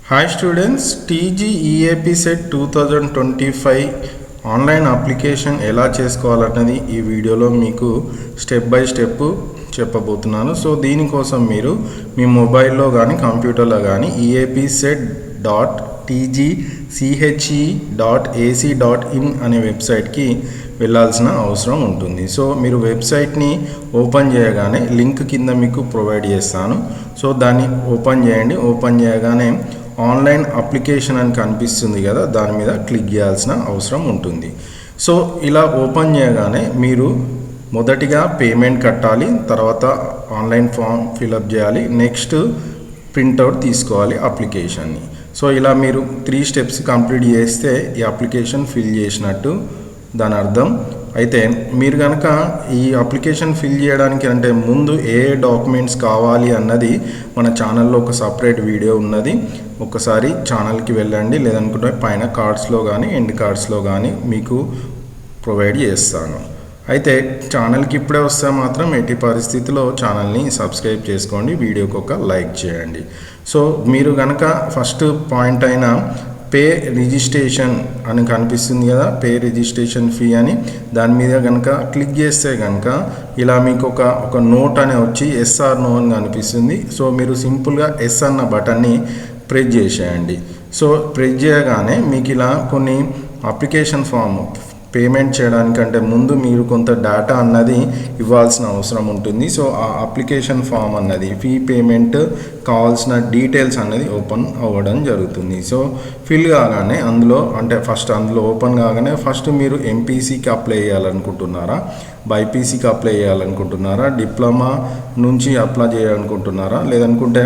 Hi students, TGEAP CET 2025 online application ఎలా చేసుకోవాలన్నది ఈ వీడియోలో మీకు స్టెప్ బై స్టెప్ చెప్పబోతున్నాను. సో దీనికోసం మీరు మీ మొబైల్లో కానీ కంప్యూటర్లో కానీ eapset.tgche.ac.in అనే వెబ్సైట్కి వెళ్ళాల్సిన అవసరం ఉంటుంది. సో మీరు వెబ్సైట్ని ఓపెన్ చేయగానే లింక్ కింద మీకు ప్రొవైడ్ చేస్తాను. సో దాన్ని ఓపెన్ చేయండి. ఓపెన్ చేయగానే ఆన్లైన్ అప్లికేషన్ అని కనిపిస్తుంది కదా, దాని మీద క్లిక్ చేయాల్సిన అవసరం ఉంటుంది. సో ఇలా ఓపెన్ చేయగానే మీరు మొదటిగా పేమెంట్ కట్టాలి, తర్వాత ఆన్లైన్ ఫామ్ ఫిలప్ చేయాలి, నెక్స్ట్ ప్రింట్అవుట్ తీసుకోవాలి అప్లికేషన్ని. సో ఇలా మీరు 3 స్టెప్స్ కంప్లీట్ చేస్తే ఈ అప్లికేషన్ ఫిల్ చేసినట్టు దాని అర్థం. అయితే మీరు కనుక ఈ అప్లికేషన్ ఫిల్ చేయడానికి అంటే ముందు ఏ డాక్యుమెంట్స్ కావాలి అన్నది మన ఛానల్లో ఒక సపరేట్ వీడియో ఉన్నది. ఒకసారి ఛానల్కి వెళ్ళండి, లేదనుకుంటే పైన కార్డ్స్లో కానీ ఎండ్ కార్డ్స్లో కానీ మీకు ప్రొవైడ్ చేస్తాను. అయితే ఛానల్కి ఇప్పుడే వస్తే మాత్రం ఎట్టి పరిస్థితిలో ఛానల్ని సబ్స్క్రైబ్ చేసుకోండి, వీడియోకి ఒక లైక్ చేయండి. సో మీరు కనుక ఫస్ట్ పాయింట్ అయిన పే రిజిస్ట్రేషన్ అని కనిపిస్తుంది కదా, పే రిజిస్ట్రేషన్ ఫీ అని, దాని మీద కనుక క్లిక్ చేస్తే కనుక ఇలా మీకు ఒక నోట్ అనే వచ్చి ఎస్ ఆర్ నో అని కనిపిస్తుంది. సో మీరు సింపుల్గా ఎస్ అన్న బటన్ని ప్రెస్ చేసేయండి. సో ప్రెస్ చేయగానే మీకు ఇలా కొన్ని అప్లికేషన్ ఫామ్ పేమెంట్ చేయడానికంటే ముందు మీరు కొంత డేటా అన్నది ఇవ్వాల్సిన అవసరం ఉంటుంది. సో ఆ అప్లికేషన్ ఫామ్ అన్నది ఫీ పేమెంట్ కావాల్సిన డీటెయిల్స్ అన్నది ఓపెన్ అవ్వడం జరుగుతుంది. సో ఫిల్ కాగానే అందులో ఓపెన్ కాగానే ఫస్ట్ మీరు ఎంపీసీకి అప్లై చేయాలనుకుంటున్నారా, బైపీసీకి అప్లై చేయాలనుకుంటున్నారా, డిప్లొమా నుంచి అప్లై చేయాలనుకుంటున్నారా, లేదనుకుంటే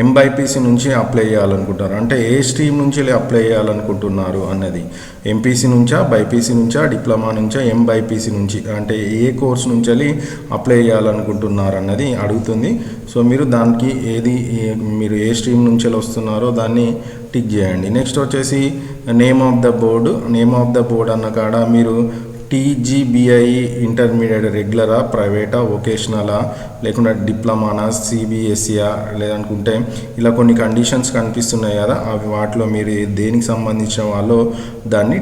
ఎంబైపీసీ నుంచి అప్లై చేయాలనుకుంటారు, అంటే ఏ స్ట్రీమ్ నుంచి అప్లై చేయాలనుకుంటున్నారు అన్నది, ఎంపీసీ నుంచా, బైపీసీ నుంచా, డిప్లొమా నుంచా, ఎంబైపీసీ నుంచి అంటే ఏ కోర్స్ నుంచి అప్లై చేయాలనుకుంటున్నారు అన్నది అడుగుతుంది. సో మీరు దానికి మీరు ఏ స్ట్రీమ్ నుంచి వస్తున్నారో దాన్ని టిక్ చేయండి. నెక్స్ట్ వచ్చేసి నేమ్ ఆఫ్ ద బోర్డ్ అన్న కాడ మీరు టీజీబీఐ ఇంటర్మీడియట్ రెగ్యులరా, ప్రైవేటా, వొకేషనలా, లేకుంటే డిప్లొమానా, సిబిఎస్ఈయా, లేదనుకుంటే ఇలా కొన్ని కండిషన్స్ కనిపిస్తున్నాయి కదా, అవి వాటిలో మీరు దేనికి సంబంధించిన వాళ్ళో దాన్ని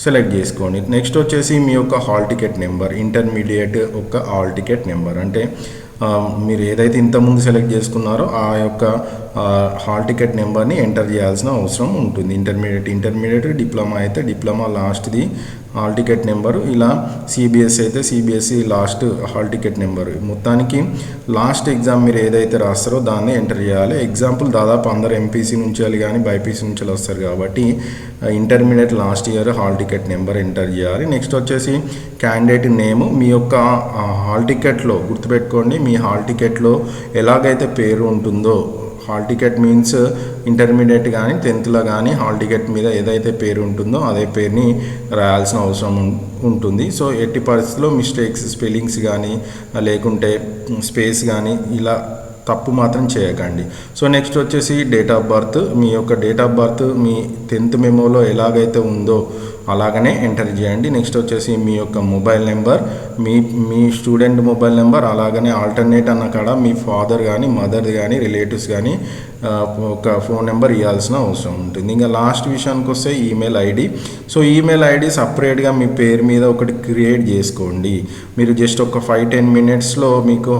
సెలెక్ట్ చేసుకోండి. నెక్స్ట్ వచ్చేసి మీ యొక్క హాల్ టికెట్ నెంబర్, ఇంటర్మీడియట్ యొక్క హాల్ టికెట్ నెంబర్ అంటే మీరు ఏదైతే ఇంతకుముందు సెలెక్ట్ చేసుకున్నారో ఆ యొక్క హాల్ టికెట్ నెంబర్ని ఎంటర్ చేయాల్సిన అవసరం ఉంటుంది. ఇంటర్మీడియట్, డిప్లొమా అయితే డిప్లొమా లాస్ట్ది హాల్ టికెట్ నెంబరు, ఇలా సిబిఎస్ఈ అయితే CBSE last hall ticket number. మొత్తానికి లాస్ట్ ఎగ్జామ్ మీరు ఏదైతే రాస్తారో దాన్ని ఎంటర్ చేయాలి. ఎగ్జాంపుల్ దాదాపు అందరు ఎంపీసీ నుంచి కానీ బైపీసీ నుంచి వస్తారు కాబట్టి intermediate last year hall ticket number enter చేయాలి. నెక్స్ట్ వచ్చేసి క్యాండిడేట్ నేము, మీ యొక్క హాల్ టికెట్లో గుర్తుపెట్టుకోండి, మీ హాల్ టికెట్లో ఎలాగైతే పేరు ఉంటుందో, హాల్ టికెట్ మీన్స్ ఇంటర్మీడియట్ కానీ 10th కానీ హాల్ టికెట్ మీద ఏదైతే పేరు ఉంటుందో అదే పేరుని రాయాల్సిన అవసరం ఉంటుంది. సో ఎట్టి పరిస్థితుల్లో మిస్టేక్స్, స్పెల్లింగ్స్ కానీ లేకుంటే స్పేస్ కానీ ఇలా తప్పు మాత్రం చేయకండి. సో నెక్స్ట్ వచ్చేసి డేట్ ఆఫ్ బర్త్, మీ యొక్క date of birth me 10th మెమోలో ఎలాగైతే ఉందో అలాగనే ఎంటర్ చేయండి. నెక్స్ట్ వచ్చేసి మీ యొక్క మొబైల్ నెంబర్, మీ స్టూడెంట్ మొబైల్ నెంబర్, అలాగనే ఆల్టర్నేట్ అన్న కాడ మీ ఫాదర్ కానీ మదర్ కానీ రిలేటివ్స్ కానీ ఒక ఫోన్ నెంబర్ ఇవ్వాల్సిన అవసరం ఉంటుంది. ఇంకా లాస్ట్ విషయానికి వస్తే email ID. So email ID సపరేట్గా మీ పేరు మీద ఒకటి క్రియేట్ చేసుకోండి. మీరు జస్ట్ ఒక 5-10 మినిట్స్లో మీకు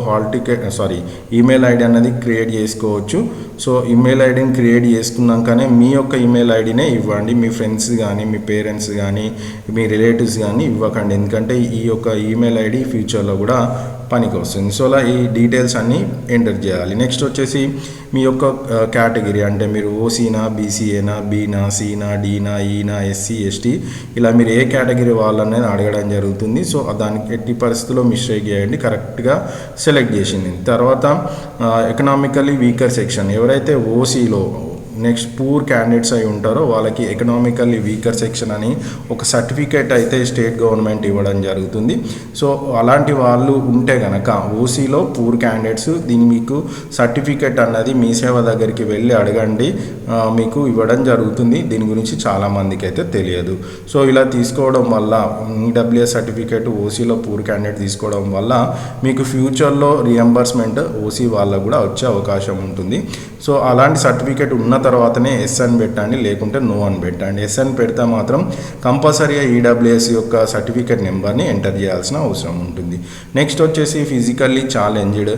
ఈమెయిల్ ఐడి అన్నది క్రియేట్ చేసుకోవచ్చు. సో ఈమెయిల్ ఐడిని క్రియేట్ చేసుకున్నాకనే మీ యొక్క ఈమెయిల్ ఐడినే ఇవ్వండి. మీ ఫ్రెండ్స్ కానీ మీ పేరెంట్స్ కానీ మీ రిలేటివ్స్ కానీ ఇవ్వకండి, ఎందుకంటే ఈ యొక్క ఈమెయిల్ ఐడి ఫ్యూచర్లో కూడా పనికి వస్తుంది. సో అలా ఈ డీటెయిల్స్ అన్నీ ఎంటర్ చేయాలి. నెక్స్ట్ వచ్చేసి మీ యొక్క కేటగిరీ, అంటే మీరు ఓసీనా, బీసీఏనా, బీనా, సీనా, డీనా, ఈనా, ఎస్సీ, ఎస్టీ, ఇలా మీరు ఏ కేటగిరీ వాళ్ళనేది అడగడం జరుగుతుంది. సో దానికి ఎట్టి పరిస్థితుల్లో మిస్టేక్ చేయండి, కరెక్ట్గా సెలెక్ట్ చేసింది. తర్వాత ఎకనామికల్లీ వీకర్ సెక్షన్, ఎవరైతే ఓసీలో నెక్స్ట్ పూర్ క్యాండిడేట్స్ అయి ఉంటారో వాళ్ళకి ఎకనామికల్లీ వీకర్ సెక్షన్ అని ఒక సర్టిఫికేట్ అయితే స్టేట్ గవర్నమెంట్ ఇవ్వడం జరుగుతుంది. సో అలాంటి వాళ్ళు ఉంటే కనుక ఓసీలో పూర్ క్యాండిడేట్స్, దీన్ని మీకు సర్టిఫికేట్ అన్నది మీ సేవ దగ్గరికి వెళ్ళి అడగండి, మీకు ఇవ్వడం జరుగుతుంది. దీని గురించి చాలామందికి అయితే తెలియదు. సో ఇలా తీసుకోవడం వల్ల ఈడబ్ల్యూఎస్ సర్టిఫికేట్ ఓసీలో పూర్ క్యాండిడేట్ తీసుకోవడం వల్ల మీకు ఫ్యూచర్లో రియంబర్స్మెంట్ ఓసీ వాళ్ళకు కూడా వచ్చే అవకాశం ఉంటుంది. సో అలాంటి సర్టిఫికేట్ ఉన్న తర్వాతనే ఎస్ అని పెట్టండి, లేకుంటే నో అని పెట్టండి. ఎస్ అని పెడితే మాత్రం కంపల్సరీగా ఈడబ్ల్యూఎస్ యొక్క సర్టిఫికేట్ నెంబర్ని ఎంటర్ చేయాల్సిన అవసరం ఉంటుంది. నెక్స్ట్ వచ్చేసి ఫిజికల్లీ ఛాలెంజ్డ్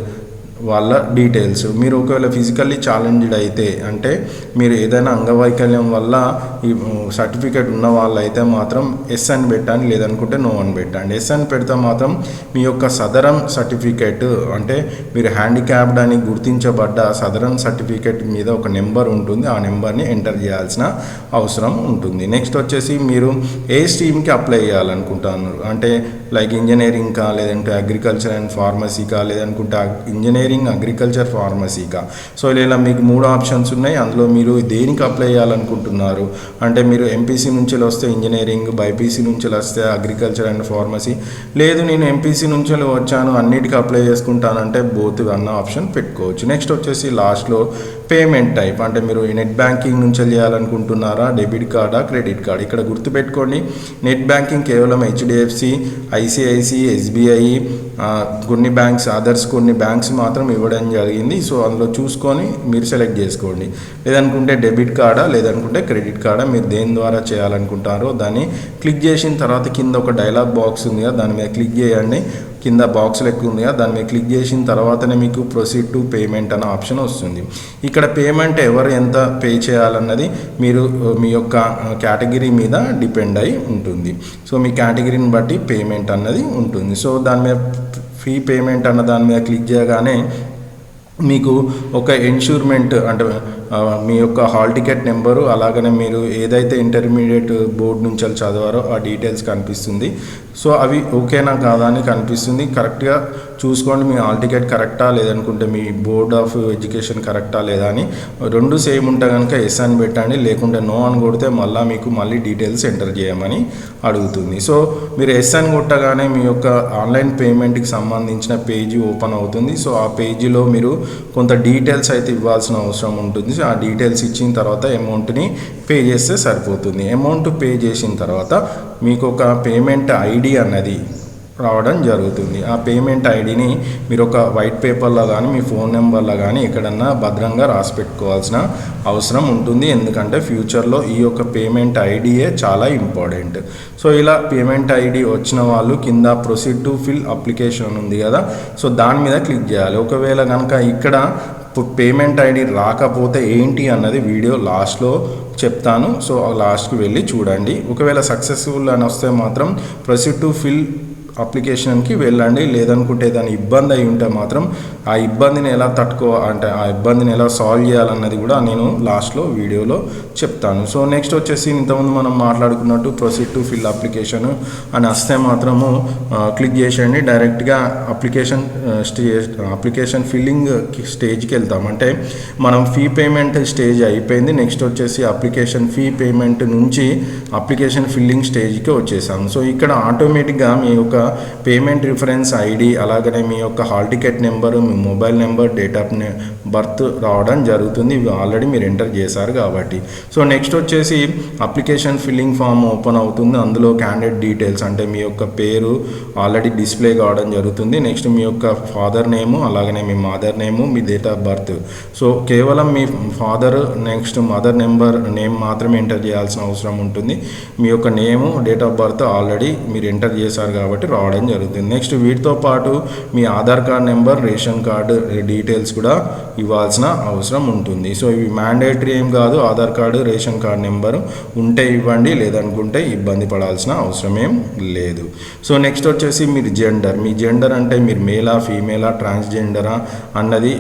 వాళ్ళ డీటెయిల్స్. మీరు ఒకవేళ ఫిజికల్లీ ఛాలెంజ్డ్ అయితే, అంటే మీరు ఏదైనా అంగవైకల్యం వల్ల ఈ సర్టిఫికేట్ ఉన్న వాళ్ళు అయితే మాత్రం ఎస్ అని పెట్టండి, లేదనుకుంటే నో అని పెట్టండి. ఎస్ అని పెడితే మాత్రం మీ యొక్క సదరన్ సర్టిఫికేట్, అంటే మీరు హ్యాండిక్యాప్డ్ అని గుర్తించబడ్డ సదరన్ సర్టిఫికేట్ మీద ఒక నెంబర్ ఉంటుంది, ఆ నెంబర్ని ఎంటర్ చేయాల్సిన అవసరం ఉంటుంది. నెక్స్ట్ వచ్చేసి మీరు ఏ స్ట్రీమ్కి అప్లై చేయాలనుకుంటున్నారు, అంటే లైక్ ఇంజనీరింగ్కా, లేదంటే అగ్రికల్చర్ అండ్ ఫార్మసీకా, లేదనుకుంటే ఇంజనీరింగ్ అగ్రికల్చర్ ఫార్మసీకా. సో ఇలా మీకు 3 ఆప్షన్స్ ఉన్నాయి. అందులో మీరు దేనికి అప్లై చేయాలనుకుంటున్నారు, అంటే మీరు ఎంపీసీ నుంచి వస్తే ఇంజనీరింగ్, బైపీసీ నుంచి వస్తే అగ్రికల్చర్ అండ్ ఫార్మసీ, లేదు నేను ఎంపీసీ నుంచి వచ్చాను అన్నిటికీ అప్లై చేసుకుంటానంటే బోత్ అన్న ఆప్షన్ పెట్టుకోవచ్చు. నెక్స్ట్ వచ్చేసి లాస్ట్లో పేమెంట్ టైప్, అంటే మీరు నెట్ బ్యాంకింగ్ నుంచి చేయాలనుకుంటున్నారా, డెబిట్ కార్డా, క్రెడిట్ కార్డ్. ఇక్కడ గుర్తుపెట్టుకోండి, నెట్ బ్యాంకింగ్ కేవలం హెచ్డిఎఫ్సి, ఐసిఐసి, ఎస్బీఐ, కొన్ని బ్యాంక్స్, అదర్స్ కొన్ని బ్యాంక్స్ మాత్రం ఇవ్వడం జరిగింది. సో అందులో చూసుకొని మీరు సెలెక్ట్ చేసుకోండి. లేదనుకుంటే డెబిట్ కార్డా, లేదనుకుంటే క్రెడిట్ కార్డా, మీరు దేని ద్వారా చేయాలనుకుంటారో దాన్ని క్లిక్ చేసిన తర్వాత కింద ఒక డైలాగ్ బాక్స్ ఉంది కదా, దాని మీద క్లిక్ చేయండి. కింద బాక్స్ లెక్క ఉంది కదా, దాని మీద క్లిక్ చేసిన తర్వాతనే మీకు ప్రొసీడ్ టు పేమెంట్ అనే ఆప్షన్ వస్తుంది. ఇక్కడ పేమెంట్ ఎవరు ఎంత పే చేయాలన్నది మీరు మీ యొక్క కేటగిరీ మీద డిపెండ్ అయి ఉంటుంది. సో మీ కేటగిరీని బట్టి పేమెంట్ అన్నది ఉంటుంది. సో దాని మీద ఫీ పేమెంట్ అన్న దాని మీద క్లిక్ చేయగానే మీకు ఒక ఇన్సూర్మెంట్, అంటే మీ యొక్క హాల్ టికెట్ నెంబరు, అలాగనే మీరు ఏదైతే ఇంటర్మీడియట్ బోర్డు నుంచి చదివారో ఆ డీటెయిల్స్ కనిపిస్తుంది. సో అవి ఓకేనా కాదా అని కనిపిస్తుంది. కరెక్ట్గా చూసుకోండి, మీ హాల్ టికెట్ కరెక్టా, లేదనుకుంటే మీ బోర్డ్ ఆఫ్ ఎడ్యుకేషన్ కరెక్టా లేదా అని. 2 సేమ్ ఉంటే కనుక ఎస్ అని పెట్టండి, లేకుంటే నో అని కొడితే మళ్ళీ డీటెయిల్స్ ఎంటర్ చేయమని అడుగుతుంది. సో మీరు ఎస్ అని కొట్టగానే మీ యొక్క ఆన్లైన్ పేమెంట్కి సంబంధించిన పేజీ ఓపెన్ అవుతుంది. సో ఆ పేజీలో మీరు కొంత డీటెయిల్స్ అయితే ఇవ్వాల్సిన అవసరం ఉంటుంది. ఆ డీటెయిల్స్ ఇచ్చిన తర్వాత అమౌంట్ని పే చేస్తే సరిపోతుంది. అమౌంట్ పే చేసిన తర్వాత మీకు ఒక పేమెంట్ ఐడి అన్నది రావడం జరుగుతుంది. ఆ పేమెంట్ ఐడిని మీరు ఒక వైట్ పేపర్లో కానీ మీ ఫోన్ నెంబర్లో కానీ ఎక్కడన్నా భద్రంగా రాసి పెట్టుకోవాల్సిన అవసరం ఉంటుంది. ఎందుకంటే ఫ్యూచర్లో ఈ యొక్క పేమెంట్ ఐడియే చాలా ఇంపార్టెంట్. సో ఇలా పేమెంట్ ఐడి వచ్చిన వాళ్ళు కింద ప్రొసీడ్ టు ఫిల్ అప్లికేషన్ ఉంది కదా, సో దాని మీద క్లిక్ చేయాలి. ఒకవేళ కనుక ఇక్కడ పేమెంట్ ఐడి రాకపోతే ఏంటి అన్నది వీడియో లాస్ట్లో చెప్తాను. సో లాస్ట్కి వెళ్ళి చూడండి. ఒకవేళ సక్సెస్ఫుల్ అని వస్తే మాత్రం ప్రొసీడ్ టు ఫిల్ అప్లికేషన్కి వెళ్ళండి. లేదనుకుంటే దాని ఇబ్బంది అయి ఉంటే మాత్రం ఆ ఇబ్బందిని ఎలా అంటే ఆ ఇబ్బందిని ఎలా సాల్వ్ చేయాలన్నది కూడా నేను లాస్ట్లో వీడియోలో చెప్తాను. సో నెక్స్ట్ వచ్చేసి ఇంతకుముందు మనం మాట్లాడుకున్నట్టు ప్రొసీడ్ టు ఫిల్ అప్లికేషన్ అని వస్తే మాత్రము క్లిక్ చేసేయండి. డైరెక్ట్గా అప్లికేషన్ ఫిల్లింగ్ స్టేజ్కి వెళ్తాం. అంటే మనం ఫీ పేమెంట్ స్టేజ్ అయిపోయింది. నెక్స్ట్ వచ్చేసి అప్లికేషన్ ఫీ పేమెంట్ నుంచి అప్లికేషన్ ఫిల్లింగ్ స్టేజ్కి వచ్చేసాము. సో ఇక్కడ ఆటోమేటిక్గా మీ యొక్క పేమెంట్ రిఫరెన్స్ ఐడి, అలాగనే మీ యొక్క hall ticket number, me mobile number, date of birth రావడం జరుగుతుంది. ఇవి ఆల్రెడీ మీరు ఎంటర్ చేశారు కాబట్టి. సో నెక్స్ట్ వచ్చేసి అప్లికేషన్ ఫిల్లింగ్ ఫామ్ ఓపెన్ అవుతుంది. అందులో క్యాండిడేట్ డీటెయిల్స్, అంటే మీ యొక్క పేరు ఆల్రెడీ డిస్ప్లే కావడం జరుగుతుంది. నెక్స్ట్ మీ యొక్క ఫాదర్ నేము, అలాగనే మీ మదర్ నేము, మీ డేట్ ఆఫ్ బర్త్. సో కేవలం మీ ఫాదర్ నెక్స్ట్ మదర్ నేమ్ మాత్రమే ఎంటర్ చేయాల్సిన అవసరం ఉంటుంది. మీ యొక్క name, date of birth already మీరు ఎంటర్ చేశారు కాబట్టి రావడం జరుగుతుంది. నెక్స్ట్ వీటితో పాటు మీ Aadhaar card number, ration card details కూడా ఇవ్వాల్సిన అవసరం ఉంటుంది. సో ఇవి మ్యాండేటరీ ఏం కాదు. Aadhaar card, ration card number ఉంటే ఇవ్వండి, లేదనుకుంటే ఇబ్బంది పడాల్సిన అవసరం ఏం లేదు. సో నెక్స్ట్ వచ్చేసి మీరు మీ జెండర్ అంటే మీరు మేలా, ఫీమేలా, ట్రాన్స్జెండరా అన్నది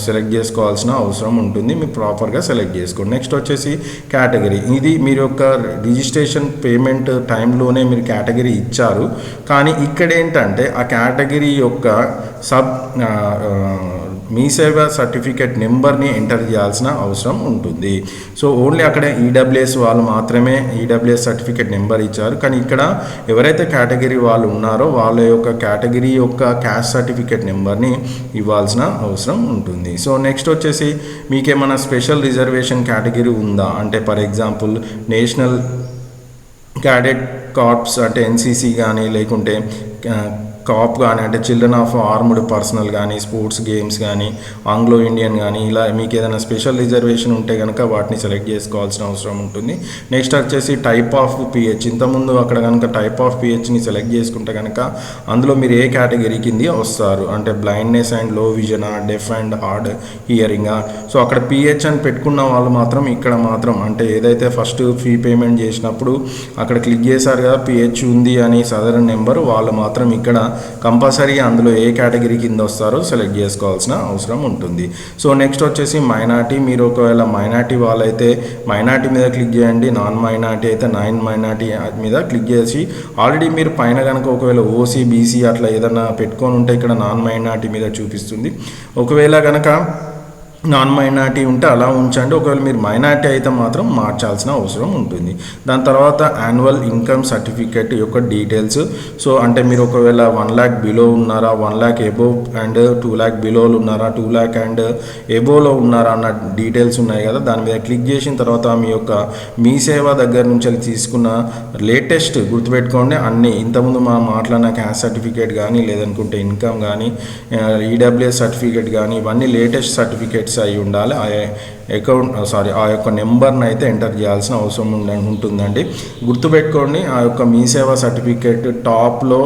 సెలెక్ట్ చేసుకోవాల్సిన అవసరం ఉంటుంది. మీరు ప్రాపర్గా సెలెక్ట్ చేసుకోండి. నెక్స్ట్ వచ్చేసి కేటగిరీ. ఇది మీరు యొక్క రిజిస్ట్రేషన్ పేమెంట్ టైంలోనే మీరు కేటగిరీ ఇచ్చారు, కానీ ఇక్కడ ఏంటంటే ఆ కేటగిరీ యొక్క మీ సేవ సర్టిఫికేట్ నెంబర్ని ఎంటర్ చేయాల్సిన అవసరం ఉంటుంది. సో ఓన్లీ అక్కడ ఈడబ్ల్యూఎస్ వాళ్ళు మాత్రమే ఈడబ్ల్యూఎస్ సర్టిఫికేట్ నెంబర్ ఇచ్చారు, కానీ ఇక్కడ ఎవరైతే కేటగిరీ వాళ్ళు ఉన్నారో వాళ్ళ యొక్క కేటగిరీ యొక్క క్యాస్ట్ సర్టిఫికేట్ నెంబర్ని ఇవ్వాల్సిన అవసరం ఉంటుంది. సో నెక్స్ట్ వచ్చేసి మీకేమైనా స్పెషల్ రిజర్వేషన్ కేటగిరీ ఉందా, అంటే for example national cadet corps అంటే ఎన్సీసీ కానీ, లేకుంటే కాప్ కానీ అంటే చిల్డ్రన్ ఆఫ్ ఆర్మ్డ్ పర్సనల్ కానీ, స్పోర్ట్స్ గేమ్స్ కానీ, ఆంగ్లో ఇండియన్ కానీ, ఇలా మీకు ఏదైనా స్పెషల్ రిజర్వేషన్ ఉంటే కనుక వాటిని సెలెక్ట్ చేసుకోవాల్సిన అవసరం ఉంటుంది. నెక్స్ట్ వచ్చేసి టైప్ ఆఫ్ పిహెచ్. ఇంతకుముందు అక్కడ కనుక టైప్ ఆఫ్ పిహెచ్ని సెలెక్ట్ చేసుకుంటే కనుక అందులో మీరు ఏ కేటగిరీ కింద వస్తారు అంటే బ్లైండ్నెస్ అండ్ లో విజనా, డెఫ్ అండ్ హార్డ్ హియరింగా. సో అక్కడ పిహెచ్ అని పెట్టుకున్న వాళ్ళు మాత్రం ఇక్కడ మాత్రం అంటే ఏదైతే ఫస్ట్ ఫీ పేమెంట్ చేసినప్పుడు అక్కడ క్లిక్ చేశారు కదా పిహెచ్ ఉంది అని సదరన్ నెంబర్, వాళ్ళు మాత్రం ఇక్కడ కంపల్సరీగా అందులో ఏ కేటగిరీ కింద వస్తారో సెలెక్ట్ చేసుకోవాల్సిన అవసరం ఉంటుంది. సో నెక్స్ట్ వచ్చేసి మైనార్టీ. మీరు ఒకవేళ మైనార్టీ వాళ్ళైతే మైనార్టీ మీద క్లిక్ చేయండి, నాన్ మైనార్టీ అయితే నాన్ మైనార్టీ మీద క్లిక్ చేసి ఆల్రెడీ మీరు పైన కనుక ఒకవేళ ఓసీ, బీసీ అట్లా ఏదైనా పెట్టుకొని ఉంటే ఇక్కడ నాన్ మైనార్టీ మీద చూపిస్తుంది. ఒకవేళ కనుక నాన్ మైనార్టీ ఉంటే అలా ఉంచండి. ఒకవేళ మీరు మైనార్టీ అయితే మాత్రం మార్చాల్సిన అవసరం ఉంటుంది. దాని తర్వాత యాన్యువల్ ఇన్కమ్ సర్టిఫికేట్ యొక్క డీటెయిల్స్. సో అంటే మీరు ఒకవేళ 1 lakh బిలో ఉన్నారా, 1 lakh ఎబోవ్ అండ్ 2 lakh బిలోలు ఉన్నారా, 2 lakh అండ్ ఎబోలో ఉన్నారా అన్న డీటెయిల్స్ ఉన్నాయి కదా, దాని మీద క్లిక్ చేసిన తర్వాత మీ యొక్క మీ సేవ దగ్గర నుంచి తీసుకున్న లేటెస్ట్ గుర్తుపెట్టుకోండి అన్నీ ఇంతకుముందు మనం మాట్లాడిన క్యాస్ట్ సర్టిఫికేట్ కానీ లేదనుకుంటే ఇన్కమ్ కానీ ఈడబ్ల్యూఎస్ సర్టిఫికేట్ కానీ ఇవన్నీ లేటెస్ట్ సర్టిఫికేట్స్ అయి ఉండాలి. ఆ యొక్క నెంబర్ని అయితే ఎంటర్ చేయాల్సిన అవసరం ఉంటుందండి. గుర్తుపెట్టుకోండి ఆ యొక్క మీ సేవ సర్టిఫికేట్ టాప్లో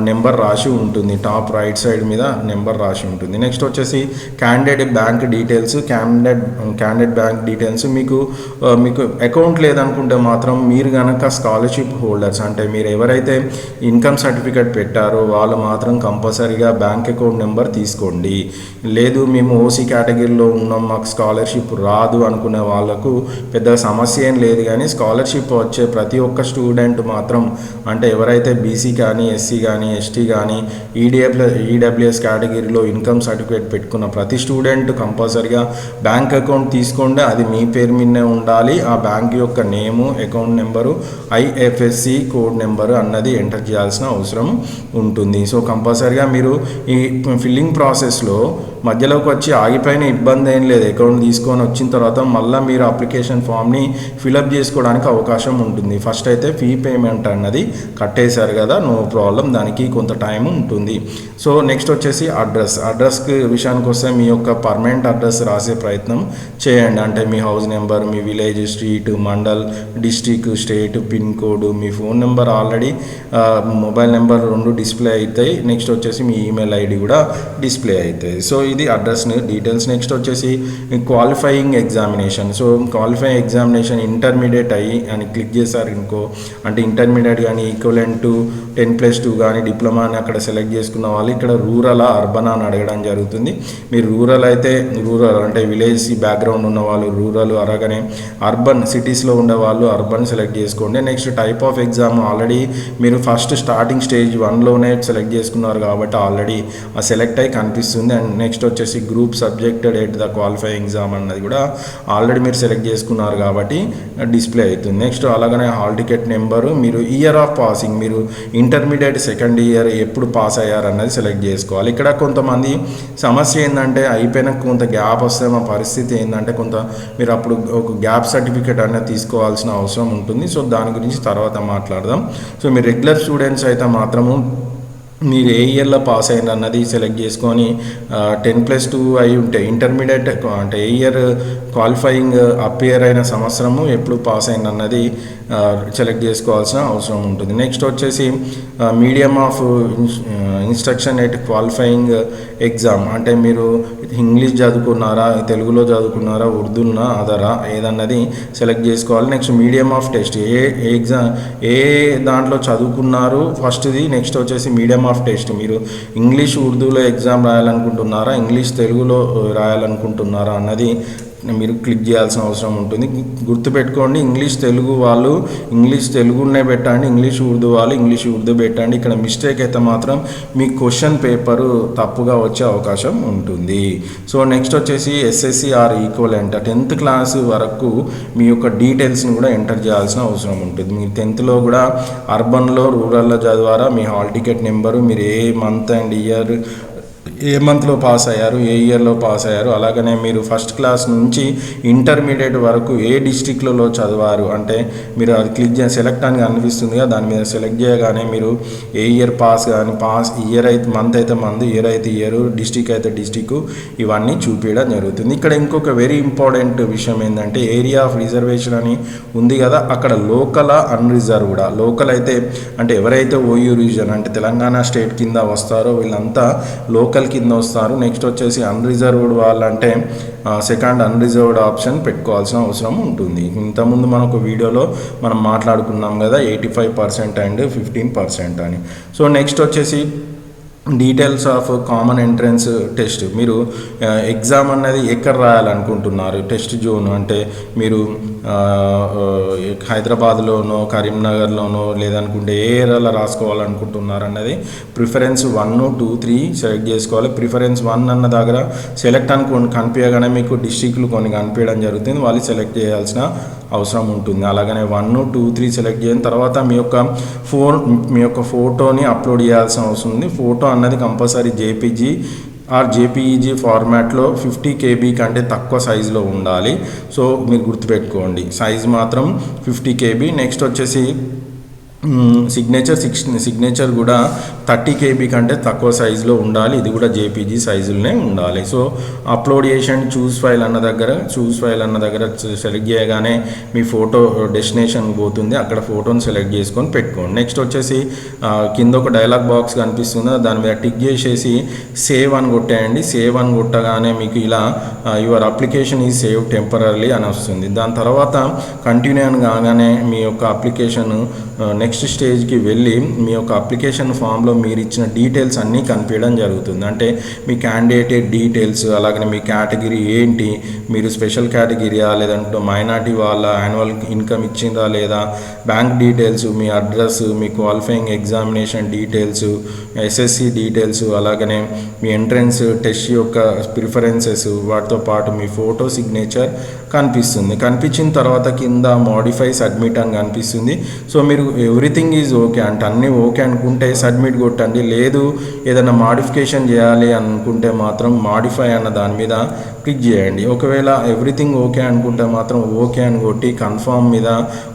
నెంబర్ రాసి ఉంటుంది, టాప్ రైట్ సైడ్ మీద నెంబర్ రాసి ఉంటుంది. నెక్స్ట్ వచ్చేసి candidate bank details. Candidate bank details మీకు అకౌంట్ లేదనుకుంటే మాత్రం మీరు కనుక స్కాలర్షిప్ హోల్డర్స్ అంటే మీరు ఎవరైతే ఇన్కమ్ సర్టిఫికేట్ పెట్టారో వాళ్ళు మాత్రం కంపల్సరీగా బ్యాంక్ అకౌంట్ నెంబర్ తీసుకోండి. లేదు మేము ఓసీ కేటగిరీలో ఉన్నాం మాకు స్కాలర్షిప్ రాదు అనుకునే వాళ్ళకు పెద్ద సమస్య ఏం లేదు, కానీ స్కాలర్షిప్ వచ్చే ప్రతి ఒక్క స్టూడెంట్ మాత్రం అంటే ఎవరైతే బీసీ కానీ, ఎస్సీ కానీ, ఎస్టీ కానీ, ఈడబ్ల్యూఎస్ కేటగిరీలో ఇన్కమ్ సర్టిఫికేట్ పెట్టుకున్న ప్రతి స్టూడెంట్ కంపల్సరీగా బ్యాంక్ అకౌంట్ తీసుకోండి. అది మీ పేరు మీదనే ఉండాలి. ఆ బ్యాంక్ యొక్క name, account number, IFSC code number అన్నది ఎంటర్ చేయాల్సిన అవసరం ఉంటుంది. సో కంపల్సరీగా మీరు ఈ ఫిల్లింగ్ ప్రాసెస్లో మధ్యలోకి వచ్చి ఆగిపోయిన ఇబ్బంది ఏం లేదు. అకౌంట్ తీసుకొని వచ్చిన తర్వాత మళ్ళీ మీరు అప్లికేషన్ ఫామ్ని ఫిలప్ చేసుకోవడానికి అవకాశం ఉంటుంది. ఫస్ట్ అయితే ఫీ పేమెంట్ అన్నది కట్టేశారు కదా, నో ప్రాబ్లం, దానికి కొంత టైం ఉంటుంది. సో నెక్స్ట్ వచ్చేసి అడ్రస్కి విషయానికి వస్తే మీ యొక్క పర్మనెంట్ అడ్రస్ రాసే ప్రయత్నం చేయండి. అంటే మీ హౌస్ నెంబర్, మీ village, street, mandal, district, state, pin code, మీ phone number, already mobile number 2 display అవుతాయి. నెక్స్ట్ వచ్చేసి మీ ఈమెయిల్ ఐడి కూడా డిస్ప్లే అవుతాయి. సో ఇది అడ్రస్ డీటెయిల్స్. నెక్స్ట్ వచ్చేసి qualifying examination. So qualifying examination intermediate అయ్యి అని క్లిక్ చేశారు ఇంకో అంటే ఇంటర్మీడియట్ కానీ ఈక్వలెంట్ టు 10+2 కానీ డిప్లొమా అని అక్కడ సెలెక్ట్ చేసుకున్న వాళ్ళు ఇక్కడ రూరలా అర్బన్ అని అడగడం జరుగుతుంది. మీరు రూరల్ అయితే రూరల్ అంటే విలేజ్ బ్యాక్గ్రౌండ్ ఉన్న వాళ్ళు రూరల్, అలాగనే అర్బన్ సిటీస్లో ఉండే వాళ్ళు అర్బన్ సెలెక్ట్ చేసుకోండి. Next type of exam already మీరు ఫస్ట్ స్టార్టింగ్ స్టేజ్ 1లోనే సెలెక్ట్ చేసుకున్నారు కాబట్టి ఆల్రెడీ ఆ సెలెక్ట్ అయ్యి కనిపిస్తుంది. అండ్ నెక్స్ట్ వచ్చేసి group subjected at the qualifying exam అన్నది కూడా ఆల్రెడీ మీరు సెలెక్ట్ చేసుకున్నారు కాబట్టి డిస్ప్లే అవుతుంది. నెక్స్ట్ అలాగనే హాల్ టికెట్ నెంబరు, మీరు ఇయర్ ఆఫ్ పాసింగ్, మీరు ఇంటర్మీడియట్ సెకండ్ ఇయర్ ఎప్పుడు పాస్ అయ్యారు అన్నది సెలెక్ట్ చేసుకోవాలి. ఇక్కడ కొంతమంది సమస్య ఏంటంటే అయిపోయిన కొంత గ్యాప్ వస్తే మా పరిస్థితి ఏంటంటే మీరు అప్పుడు ఒక గ్యాప్ సర్టిఫికేట్ అనేది తీసుకోవాల్సిన అవసరం ఉంటుంది. సో దాని గురించి తర్వాత మాట్లాడదాం. సో మీరు రెగ్యులర్ స్టూడెంట్స్ అయితే మాత్రము మీరు ఏ ఇయర్లో పాస్ అయింది అన్నది సెలెక్ట్ చేసుకొని 10+2 అయి ఉంటే ఇంటర్మీడియట్ అంటే ఏ ఇయర్ క్వాలిఫైయింగ్ అపియర్ అయిన సంవత్సరము ఎప్పుడు పాస్ అయింది అన్నది సెలెక్ట్ చేసుకోవాల్సిన అవసరం ఉంటుంది. నెక్స్ట్ వచ్చేసి medium of instruction at qualifying exam అంటే మీరు ఇంగ్లీష్ చదువుకున్నారా, తెలుగులో చదువుకున్నారా, ఉర్దూనా, అదరా ఏదన్నది సెలెక్ట్ చేసుకోవాలి. నెక్స్ట్ మీడియం ఆఫ్ టెస్ట్ ఏ దాంట్లో చదువుకున్నారు ఫస్ట్ది. నెక్స్ట్ వచ్చేసి మీడియం ఆఫ్ టెస్ట్ మీరు ఇంగ్లీష్ ఉర్దూలో ఎగ్జామ్ రాయాలనుకుంటున్నారా, ఇంగ్లీష్ తెలుగులో రాయాలనుకుంటున్నారా అన్నది మీరు క్లిక్ చేయాల్సిన అవసరం ఉంటుంది. గుర్తుపెట్టుకోండి ఇంగ్లీష్ తెలుగు వాళ్ళు ఇంగ్లీష్ తెలుగునే పెట్టండి, ఇంగ్లీష్ ఉర్దూ వాళ్ళు ఇంగ్లీష్ ఉర్దూ పెట్టండి. ఇక్కడ మిస్టేక్ అయితే మాత్రం మీ క్వశ్చన్ పేపరు తప్పుగా వచ్చే అవకాశం ఉంటుంది. సో నెక్స్ట్ వచ్చేసి SSC or equivalent 10th class వరకు మీ యొక్క డీటెయిల్స్ని కూడా ఎంటర్ చేయాల్సిన అవసరం ఉంటుంది. మీరు 10th కూడా అర్బన్లో రూరల్లో చదివారా, మీ హాల్ టికెట్ నెంబరు, మీరు ఏ మంత్ అండ్ ఇయర్ ఏ మంత్లో పాస్ అయ్యారు, ఏ ఇయర్లో పాస్ అయ్యారు, అలాగనే మీరు ఫస్ట్ క్లాస్ నుంచి ఇంటర్మీడియట్ వరకు ఏ డిస్టిక్లలో చదివారు అంటే మీరు అది క్లిక్ చేసి సెలెక్ట్ అని కనిపిస్తుంది కదా, దాని మీద సెలెక్ట్ చేయగానే మీరు ఏ ఇయర్ పాస్ కానీ ఇయర్ అయితే మంత్ అయితే మంత్, ఇయర్ అయితే ఇయర్, డిస్టిక్ అయితే డిస్టిక్, ఇవన్నీ చూపించడం జరుగుతుంది. ఇక్కడ ఇంకొక వెరీ ఇంపార్టెంట్ విషయం ఏంటంటే ఏరియా ఆఫ్ రిజర్వేషన్ అని ఉంది కదా, అక్కడ లోకల్ అన్రిజర్వ్డా. లోకల్ అయితే అంటే ఎవరైతే ఓయూ రీజన్ అంటే తెలంగాణ స్టేట్ కింద వస్తారో వీళ్ళంతా లోకల్ కింద వస్తారు. నెక్స్ట్ వచ్చేసి అన్రిజర్వ్డ్ వాళ్ళంటే సెకండ్ అన్రిజర్వ్డ్ ఆప్షన్ పెట్టుకోవాల్సిన అవసరం ఉంటుంది. ఇంతకుముందు మనకు వీడియోలో మనం మాట్లాడుకున్నాం కదా 85% అండ్ 15% అని. సో నెక్స్ట్ వచ్చేసి details of common entrance test. మీరు ఎగ్జామ్ అన్నది ఎక్కడ రాయాలనుకుంటున్నారు, టెస్ట్ జోన్ అంటే మీరు హైదరాబాద్లోనో కరీంనగర్లోనో లేదనుకుంటే ఏ ఏరియాలో రాసుకోవాలనుకుంటున్నారు అన్నది ప్రిఫరెన్స్ 1, 2, 3 సెలెక్ట్ చేసుకోవాలి. ప్రిఫరెన్స్ 1 అన్న దగ్గర సెలెక్ట్ అని కనిపించగానే మీకు డిస్ట్రిక్ట్లు కొన్ని కనిపించడం జరుగుతుంది, వాళ్ళు సెలెక్ట్ చేయాల్సిన అవసరం ఉంటుంది. అలాగనే 1, 2, 3 సెలెక్ట్ చేసిన తర్వాత మీ యొక్క ఫోటోని అప్లోడ్ చేయాల్సిన అవసరం ఉంది. ఫోటో అన్నది కంపల్సరీ జేపీజీ ఆర్ జేపీఈజీ ఫార్మాట్లో 50 KB కంటే తక్కువ సైజులో ఉండాలి. సో మీరు గుర్తుపెట్టుకోండి, సైజ్ మాత్రం 50 KB. నెక్స్ట్ వచ్చేసి సిగ్నేచర్ కూడా 30 KB కంటే తక్కువ సైజులో ఉండాలి, ఇది కూడా జేపీజీ సైజులోనే ఉండాలి. సో అప్లోడ్ చేయండి. చూస్ ఫైల్ అన్న దగ్గర సెలెక్ట్ చేయగానే మీ ఫోటో డెస్టినేషన్ పోతుంది, అక్కడ ఫోటోని సెలెక్ట్ చేసుకొని పెట్టుకోండి. నెక్స్ట్ వచ్చేసి కింద ఒక డైలాగ్ బాక్స్ కనిపిస్తుంది, దాని మీద టిక్ చేసేసి సేవ్ అని కొట్టేయండి. సేవ్ అని కొట్టగానే మీకు ఇలా your application is save temporary అని వస్తుంది. దాని తర్వాత కంటిన్యూ అని కాగానే మీ యొక్క అప్లికేషన్ నెక్స్ట్ స్టేజ్కి వెళ్ళి మీ యొక్క అప్లికేషన్ ఫామ్లో మీరు ఇచ్చిన డీటెయిల్స్ అన్నీ కనిపించడం జరుగుతుంది. అంటే మీ క్యాండిడేట్ డీటెయిల్స్, అలాగే మీ కేటగిరీ ఏంటి, మీరు స్పెషల్ కేటగిరీయా లేదంటే మైనార్టీ వాళ్ళ, యాన్యువల్ ఇన్కమ్ ఇచ్చిందా లేదా, బ్యాంక్ డీటెయిల్స్, మీ అడ్రస్, మీ qualifying examination details, SSC details, అలాగనే మీ ఎంట్రన్స్ టెస్ట్ యొక్క ప్రిఫరెన్సెస్, వాటితో పాటు మీ ఫోటో సిగ్నేచర్ కనిపిస్తుంది. కనిపించిన తర్వాత కింద మోడిఫై సబ్మిట్ అని కనిపిస్తుంది. సో మీరు ఎవ్రీథింగ్ ఈజ్ ఓకే అంటే అన్నీ ఓకే అనుకుంటే సబ్మిట్ కొట్టండి. లేదు ఏదైనా మాడిఫికేషన్ చేయాలి అనుకుంటే మాత్రం మాడిఫై అన్న దాని మీద క్లిక్ చేయండి. ఒకవేళ ఎవ్రీథింగ్ ఓకే అనుకుంటే మాత్రం ఓకే అని కొట్టి కన్ఫర్మ్ మీద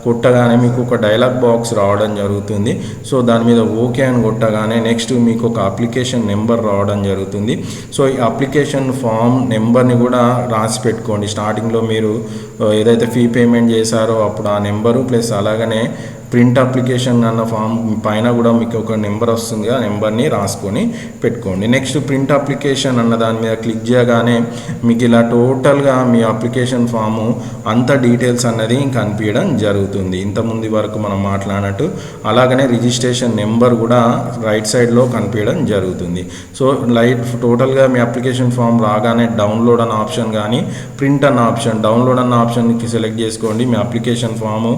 కొట్టగానే మీకు ఒక డైలాగ్ బాక్స్ రావడం జరుగుతుంది. సో దాని మీద ఓకే అని కొట్టగానే నెక్స్ట్ మీకు ఒక అప్లికేషన్ నెంబర్ రావడం జరుగుతుంది. సో ఈ అప్లికేషన్ ఫామ్ నెంబర్ని కూడా రాసి పెట్టుకోండి. స్టార్టింగ్లో మీరు ఏదైతే ఫీ పేమెంట్ చేశారో అప్పుడు ఆ నెంబరు ప్లస్ అలాగనే ప్రింట్ అప్లికేషన్ అన్న ఫామ్ పైన కూడా మీకు ఒక నెంబర్ వస్తుంది, ఆ నెంబర్ని రాసుకొని పెట్టుకోండి. నెక్స్ట్ ప్రింట్ అప్లికేషన్ అన్న దాని మీద క్లిక్ చేయగానే మీకు ఇలా టోటల్గా మీ అప్లికేషన్ ఫాము అంత డీటెయిల్స్ అన్నది కనిపించడం జరుగుతుంది, ఇంతకుముందు వరకు మనం మాట్లాడినట్టు. అలాగనే రిజిస్ట్రేషన్ నెంబర్ కూడా రైట్ సైడ్లో కనిపించడం జరుగుతుంది. సో టోటల్గా మీ అప్లికేషన్ ఫామ్ రాగానే డౌన్లోడ్ అన్న ఆప్షన్ కానీ ప్రింట్ అన్న ఆప్షన్, డౌన్లోడ్ అన్న ఆప్షన్కి సెలెక్ట్ చేసుకోండి. మీ అప్లికేషన్ ఫాము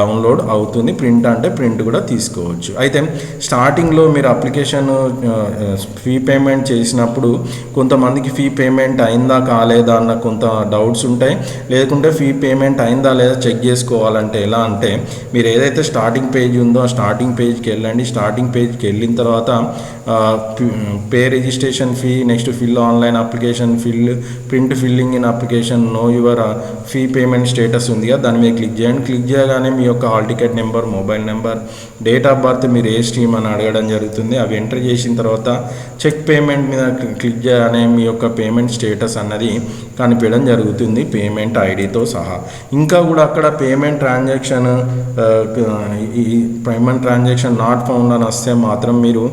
డౌన్లోడ్ అవుతుంది. ప్రింట్ అంటే ప్రింట్ కూడా తీసుకోవచ్చు. అయితే స్టార్టింగ్లో మీరు అప్లికేషన్ ఫీ పేమెంట్ చేసినప్పుడు కొంతమందికి ఫీ పేమెంట్ అయిందా కాలేదా అన్న కొంత డౌట్స్ ఉంటాయి. లేకుంటే ఫీ పేమెంట్ అయిందా లేదా చెక్ చేసుకోవాలంటే ఎలా అంటే మీరు ఏదైతే స్టార్టింగ్ పేజ్ ఉందో ఆ స్టార్టింగ్ పేజ్కి వెళ్ళండి. స్టార్టింగ్ పేజ్కి వెళ్ళిన తర్వాత pay registration fee, next fill online application, print filling in application, know your fee payment status ఉంది కదా, దాని మీద క్లిక్ చేయండి. క్లిక్ చేయగానే మీ యొక్క hall ticket number, mobile number, date of birth, మీరు ఏ స్ట్రీమ్ అని అడగడం జరుగుతుంది. అవి ఎంటర్ చేసిన తర్వాత చెక్ పేమెంట్ మీద క్లిక్ చేయగానే మీ యొక్క పేమెంట్ స్టేటస్ అన్నది కనిపించడం జరుగుతుంది, పేమెంట్ ఐడితో సహా. ఇంకా కూడా అక్కడ పేమెంట్ ట్రాన్సాక్షన్ నాట్ ఫౌండ్ అని వస్తే మాత్రం మీరు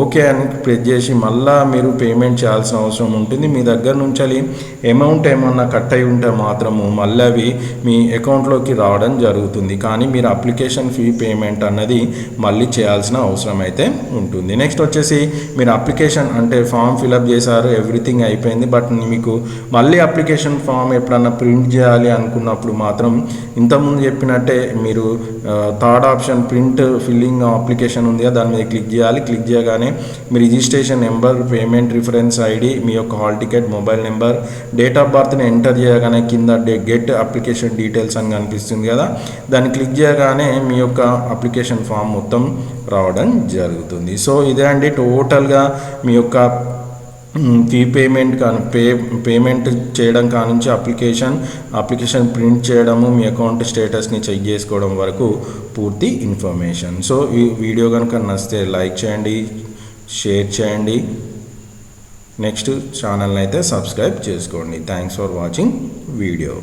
ఓకే అని ప్రెస్ చేసి మళ్ళీ మీరు పేమెంట్ చేయాల్సిన అవసరం ఉంటుంది. మీ దగ్గర నుంచి అమౌంట్ ఏమన్నా కట్ అయి ఉంటే మాత్రము మళ్ళీ అవి మీ అకౌంట్లోకి రావడం జరుగుతుంది. కానీ మీరు అప్లికేషన్ ఫీ పేమెంట్ అన్నది మళ్ళీ చేయాల్సిన అవసరం అయితే ఉంటుంది. నెక్స్ట్ వచ్చేసి మీరు అప్లికేషన్ అంటే ఫామ్ ఫిలప్ చేశారు, ఎవ్రీథింగ్ అయిపోయింది, బట్ మీకు మళ్ళీ అప్లికేషన్ ఫామ్ ఎప్పుడన్నా ప్రింట్ చేయాలి అనుకున్నప్పుడు మాత్రం ఇంతకుముందు చెప్పినట్టే మీరు third option print filling application ఉంది, దాని మీద క్లిక్ చేయాలి. క్లిక్ చేయగానే మీ registration number, payment reference ID, మీ యొక్క hall ticket, mobile number, date of బర్త్ని ఎంటర్ చేయగానే కింద గెట్ అప్లికేషన్ డీటెయిల్స్ అని కనిపిస్తుంది కదా, దాన్ని క్లిక్ చేయగానే మీ యొక్క అప్లికేషన్ ఫామ్ మొత్తం రావడం జరుగుతుంది. సో ఇదే అండి టోటల్గా మీ యొక్క ఫీ పేమెంట్ పేమెంట్ చేయడం కానుంచి అప్లికేషన్ ప్రింట్ చేయడము, మీ అకౌంట్ స్టేటస్ని చెక్ చేసుకోవడం వరకు పూర్తి ఇన్ఫర్మేషన్. సో ఈ వీడియో కనుక నచ్చితే లైక్ చేయండి, షేర్ చేయండి, నెక్స్ట్ ఛానల్ని అయితే సబ్స్క్రైబ్ చేసుకోండి. Thanks for watching video.